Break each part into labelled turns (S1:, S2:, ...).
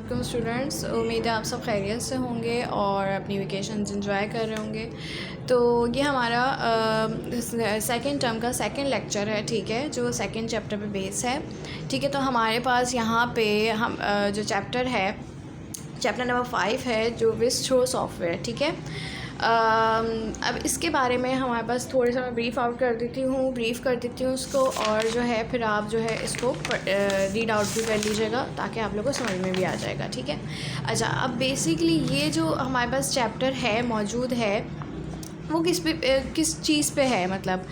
S1: Welcome students, उम्मीद है आप सब खैरियत से होंगे और अपनी वेकेशन एंजॉय कर रहे होंगे। तो ये हमारा सेकंड टर्म का सेकंड लेक्चर है, ठीक है, जो सेकंड चैप्टर पे बेस है। ठीक है, तो हमारे पास यहाँ पे हम जो चैप्टर है, चैप्टर नंबर 5 है, जो विस्ट्रो सॉफ्टवेयर। ठीक है, अब इसके बारे में हमारे पास थोड़ी सा मैं ब्रीफ कर देती हूँ उसको, और जो है फिर आप जो है इसको रीड आउट भी कर लीजिएगा ताकि आप लोगों को समझ में भी आ जाएगा। ठीक है, अच्छा, अब बेसिकली ये जो हमारे पास चैप्टर है मौजूद है वो किस चीज़ पे है, मतलब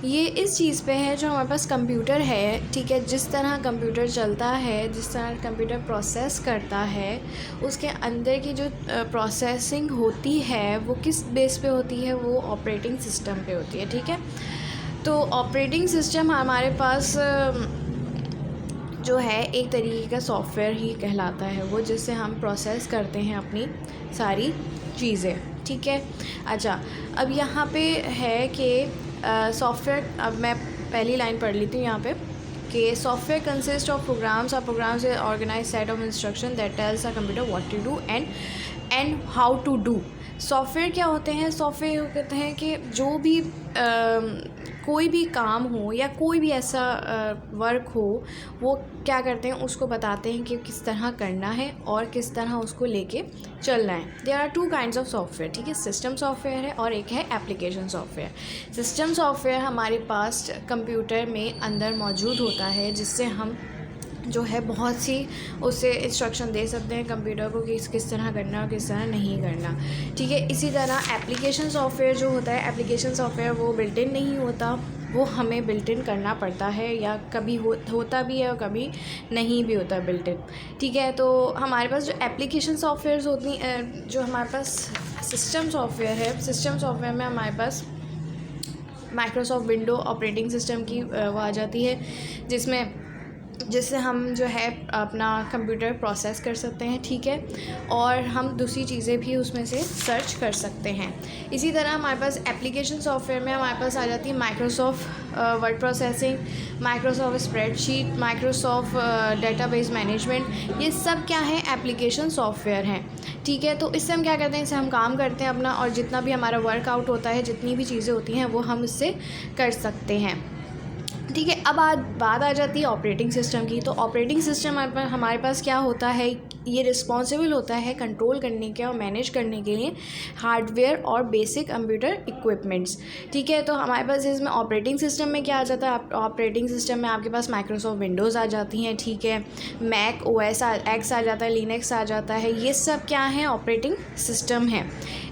S1: ये इस चीज़ पे है जो हमारे पास कंप्यूटर है। ठीक है, जिस तरह कंप्यूटर चलता है, जिस तरह कंप्यूटर प्रोसेस करता है, उसके अंदर की जो प्रोसेसिंग होती है वो किस बेस पे होती है, वो ऑपरेटिंग सिस्टम पे होती है। ठीक है, तो ऑपरेटिंग सिस्टम हमारे पास जो है एक तरीके का सॉफ्टवेयर ही कहलाता है, वो जिससे हम प्रोसेस करते हैं अपनी सारी चीज़ें। ठीक है, अच्छा, अब यहाँ पे है कि सॉफ्टवेयर, अब मैं पहली लाइन पढ़ लेती हूँ यहाँ पे कि software consist of programs organize set of instruction that tells a computer what to do and how to do. Software क्या होते हैं? सॉफ्टवेयर कहते हैं कि जो भी कोई भी काम हो या कोई भी ऐसा वर्क हो, वो क्या करते हैं, उसको बताते हैं कि किस तरह करना है और किस तरह उसको लेके चलना है। There are 2 kinds of software. ठीक है, सिस्टम सॉफ्टवेयर है और एक है एप्लीकेशन सॉफ्टवेयर। सिस्टम सॉफ्टवेयर हमारे पास कंप्यूटर में अंदर मौजूद होता है, जिससे हम जो है बहुत सी उसे इंस्ट्रक्शन दे सकते हैं कंप्यूटर को कि किस तरह करना और किस तरह नहीं करना। ठीक है, इसी तरह एप्लीकेशन सॉफ्टवेयर जो होता है, एप्लीकेशन सॉफ्टवेयर वो बिल्ट इन नहीं होता, वो हमें बिल्ट इन करना पड़ता है, या कभी होता भी है और कभी नहीं भी होता बिल्ट इन। ठीक है, तो हमारे पास जो एप्लीकेशन सॉफ्टवेयर होती जो हमारे पास सिस्टम सॉफ्टवेयर है, सिस्टम सॉफ्टवेयर में हमारे पास माइक्रोसॉफ्ट विंडो ऑपरेटिंग सिस्टम की वो आ जाती है, जिससे हम जो है अपना कंप्यूटर प्रोसेस कर सकते हैं। ठीक है, और हम दूसरी चीज़ें भी उसमें से सर्च कर सकते हैं। इसी तरह हमारे पास एप्लीकेशन सॉफ्टवेयर में हमारे पास आ जाती है Microsoft word processing, Microsoft spreadsheet, Microsoft database management. ये सब क्या है? एप्लीकेशन सॉफ्टवेयर हैं। ठीक है, तो इससे हम क्या करते हैं, इससे हम काम करते हैं अपना, और जितना भी हमारा वर्कआउट होता है, जितनी भी चीज़ें होती हैं, वो हम इससे कर सकते हैं। ठीक है, अब बात आ जाती है ऑपरेटिंग सिस्टम की। तो ऑपरेटिंग सिस्टम हमारे पास क्या होता है, ये रिस्पॉन्सिबल होता है कंट्रोल करने के और मैनेज करने के लिए हार्डवेयर और बेसिक कंप्यूटर इक्विपमेंट्स। ठीक है, तो हमारे पास इसमें ऑपरेटिंग सिस्टम में क्या आ जाता है, ऑपरेटिंग सिस्टम में आपके पास माइक्रोसॉफ्ट विंडोज़ आ जाती हैं। ठीक है, मैक ओएस एक्स आ जाता है, लिनक्स आ जाता है। ये सब क्या है? ऑपरेटिंग सिस्टम है।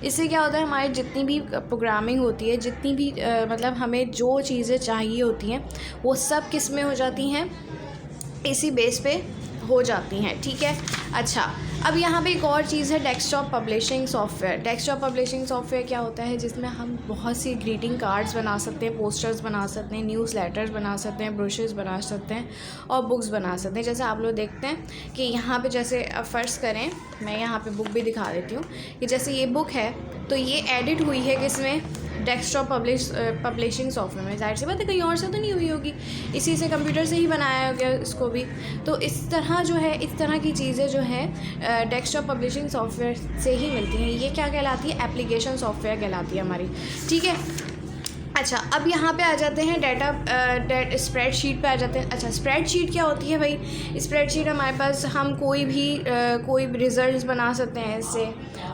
S1: इससे क्या होता है, हमारी जितनी भी प्रोग्रामिंग होती है, जितनी भी मतलब हमें जो चीज़ें चाहिए होती हैं, वो सब किस में हो जाती हैं? इसी बेस पे हो जाती हैं। ठीक है, अच्छा, अब यहाँ पे एक और चीज़ है desktop publishing software. Desktop publishing software क्या होता है, जिसमें हम बहुत सी ग्रीटिंग कार्ड्स बना सकते हैं, पोस्टर्स बना सकते हैं, न्यूज़ लेटर्स बना सकते हैं, ब्रोशर्स बना सकते हैं और बुक्स बना सकते हैं। जैसे आप लोग देखते हैं कि यहाँ पे जैसे फ़र्ज़ करें, मैं यहाँ पे बुक भी दिखा देती हूँ कि जैसे ये बुक है, तो ये एडिट हुई है किसमें? डेस्कटॉप पब्लिशिंग सॉफ्टवेयर में। जाहिर सी बात है कहीं और से तो नहीं हुई होगी, इसी से कंप्यूटर से ही बनाया गया इसको भी। तो इस तरह जो है, इस तरह की चीज़ें जो हैं डेस्कटॉप पब्लिशिंग सॉफ्टवेयर से ही मिलती हैं। ये क्या कहलाती है? एप्लीकेशन सॉफ्टवेयर कहलाती है हमारी। ठीक है, अच्छा, अब यहाँ पे आ जाते हैं स्प्रेडशीट पे आ जाते हैं। अच्छा, स्प्रेडशीट क्या होती है भाई? स्प्रेडशीट हमारे पास हम कोई भी रिजल्ट्स बना सकते हैं इससे,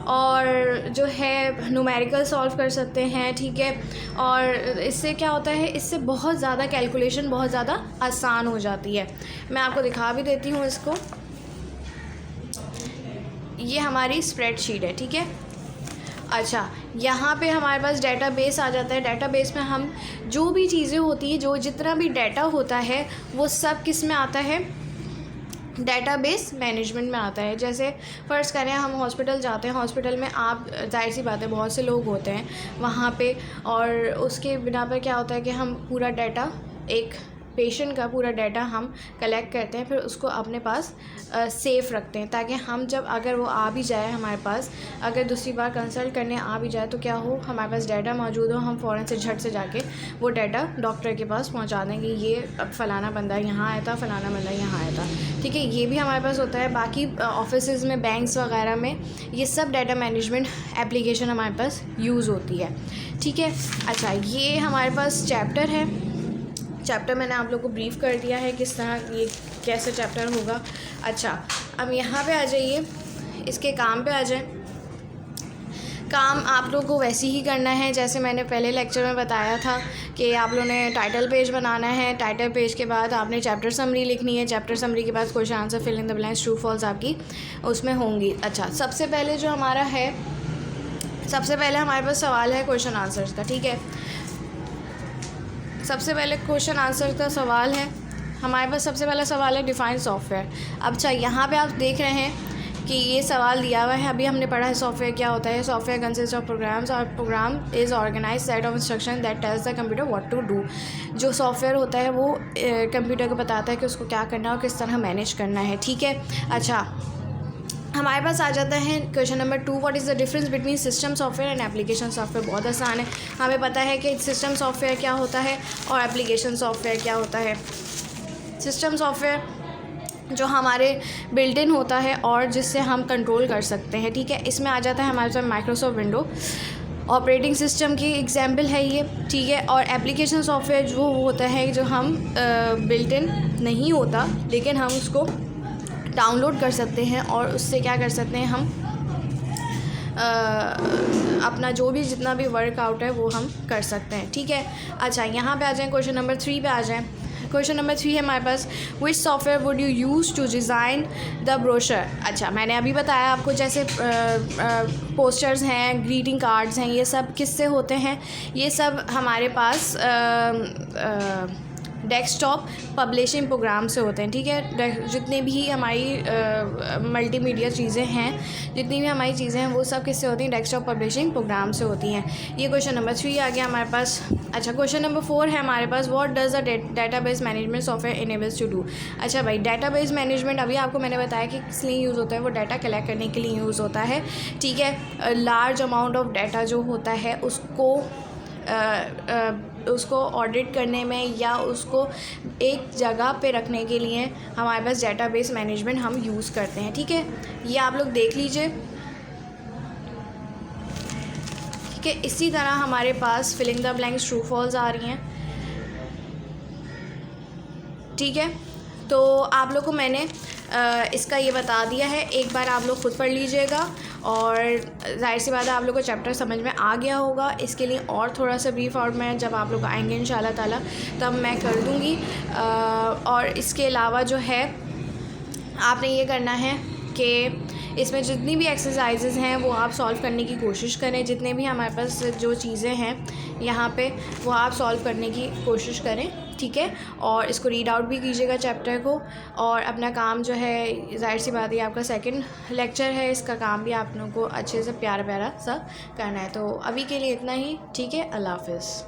S1: और जो है न्यूमेरिकल सॉल्व कर सकते हैं। ठीक है, और इससे क्या होता है, इससे बहुत ज़्यादा कैलकुलेशन बहुत ज़्यादा आसान हो जाती है। मैं आपको दिखा भी देती हूँ इसको, ये हमारी स्प्रेडशीट है। ठीक है, अच्छा, यहाँ पे हमारे पास डेटाबेस आ जाता है। डेटाबेस में हम जो भी चीज़ें होती हैं, जो जितना भी डाटा होता है, वो सब किस में आता है? डेटाबेस मैनेजमेंट में आता है। जैसे फ़र्ज़ करें हम हॉस्पिटल जाते हैं, हॉस्पिटल में आप जाहिर सी बात है बहुत से लोग होते हैं वहाँ पे, और उसके बिना पर क्या होता है कि हम पूरा डाटा एक पेशेंट का पूरा डाटा हम कलेक्ट करते हैं, फिर उसको अपने पास सेफ़ रखते हैं, ताकि हम जब अगर वो आ भी जाए हमारे पास, अगर दूसरी बार कंसल्ट करने आ भी जाए तो क्या हो, हमारे पास डाटा मौजूद हो, हम फ़ौरन से झट से जाके वो डाटा डॉक्टर के पास पहुंचा देंगे, ये अब फ़लाना बंदा यहाँ आया था, फ़लाना बंदा यहाँ आया था, ठीक है। ये भी हमारे पास होता है। बाकी ऑफिसेज़ में, बैंक्स वगैरह में ये सब डाटा मैनेजमेंट एप्लीकेशन हमारे पास यूज़ होती है, ठीक है। अच्छा, ये हमारे पास चैप्टर है। चैप्टर मैंने आप लोग को ब्रीफ़ कर दिया है किस तरह ये कैसे चैप्टर होगा। अच्छा, अब यहाँ पे आ जाइए, इसके काम पे आ जाए। काम आप लोगों को वैसे ही करना है जैसे मैंने पहले लेक्चर में बताया था कि आप लोगों ने टाइटल पेज बनाना है। टाइटल पेज के बाद आपने चैप्टर समरी लिखनी है। चैप्टर समरी के बाद question answer, fill in the blanks, true false आपकी उसमें होंगी। अच्छा, सबसे पहले जो हमारा है, सबसे पहले हमारे पास सवाल है क्वेश्चन आंसर्स का, ठीक है। सबसे पहले क्वेश्चन आंसर का सवाल है हमारे पास। सबसे पहला सवाल है डिफाइन सॉफ्टवेयर। अब अच्छा, यहाँ पे आप देख रहे हैं कि ये सवाल दिया हुआ है। अभी हमने पढ़ा है सॉफ्टवेयर क्या होता है। सॉफ्टवेयर कंसिस्ट ऑफ प्रोग्राम्स, और program is organize set of instruction that tells the computer what to do. जो सॉफ्टवेयर होता है वो कंप्यूटर को बताता है कि उसको क्या करना है और किस तरह मैनेज करना है, ठीक है। अच्छा, हमारे पास आ जाता है question number 2, what is the difference between system software and application software. बहुत आसान है, हमें पता है कि सिस्टम सॉफ्टवेयर क्या होता है और एप्लीकेशन सॉफ्टवेयर क्या होता है। सिस्टम सॉफ्टवेयर जो हमारे बिल्ट इन होता है और जिससे हम कंट्रोल कर सकते हैं, ठीक है। इसमें आ जाता है हमारे पास माइक्रोसॉफ्ट विंडो ऑपरेटिंग सिस्टम की एग्जाम्पल है ये, ठीक है। और एप्लीकेशन सॉफ्टवेयर जो होता है जो हम बिल्ट इन नहीं होता, लेकिन हम उसको डाउनलोड कर सकते हैं और उससे क्या कर सकते हैं, हम अपना जो भी जितना भी वर्कआउट है वो हम कर सकते हैं, ठीक है। अच्छा, यहाँ पे आ जाएँ, क्वेश्चन नंबर 3 पे आ जाएँ। क्वेश्चन नंबर 3 है हमारे पास, which software would you use to design the brochure. अच्छा, मैंने अभी बताया आपको जैसे पोस्टर्स हैं, ग्रीटिंग कार्ड्स हैं, ये सब किससे होते हैं, ये सब हमारे पास डेस्कटॉप पब्लिशिंग प्रोग्राम से होते हैं, ठीक है। जितने भी हमारी मल्टीमीडिया चीज़ें हैं, जितनी भी हमारी चीज़ें हैं, वो सब किससे होती हैं, डेस्कटॉप पब्लिशिंग प्रोग्राम से होती हैं। ये क्वेश्चन नंबर 3 आ गया हमारे पास। अच्छा, क्वेश्चन नंबर 4 है हमारे पास, what does the database management software enables to do. अच्छा भाई, डेटाबेस मैनेजमेंट अभी आपको मैंने बताया कि किस लिए यूज़ होता है, वो डाटा कलेक्ट करने के लिए यूज़ होता है, ठीक है। लार्ज अमाउंट ऑफ डाटा जो होता है उसको ऑडिट करने में या उसको एक जगह पे रखने के लिए हमारे पास डेटाबेस मैनेजमेंट हम यूज़ करते हैं, ठीक है। ये आप लोग देख लीजिए, ठीक है। इसी तरह हमारे पास filling the blanks, true false आ रही हैं, ठीक है। तो आप लोग को मैंने इसका ये बता दिया है, एक बार आप लोग खुद पढ़ लीजिएगा और जाहिर सी बात है आप लोग को चैप्टर समझ में आ गया होगा। इसके लिए और थोड़ा सा ब्रीफ और मैं जब आप लोग आएंगे इंशाल्लाह ताला तब मैं कर दूँगी। और इसके अलावा जो है आपने ये करना है कि इसमें जितनी भी एक्सरसाइजेज़ हैं वो आप सॉल्व करने की कोशिश करें। जितने भी हमारे पास जो चीज़ें हैं यहाँ पे वो आप सॉल्व करने की कोशिश करें, ठीक है। और इसको रीड आउट भी कीजिएगा चैप्टर को, और अपना काम जो है, जाहिर सी बात है आपका सेकंड लेक्चर है, इसका काम भी आप लोगों को अच्छे से प्यारा प्यारा सा करना है। तो अभी के लिए इतना ही, ठीक है। अल्लाह हाफ़िज़।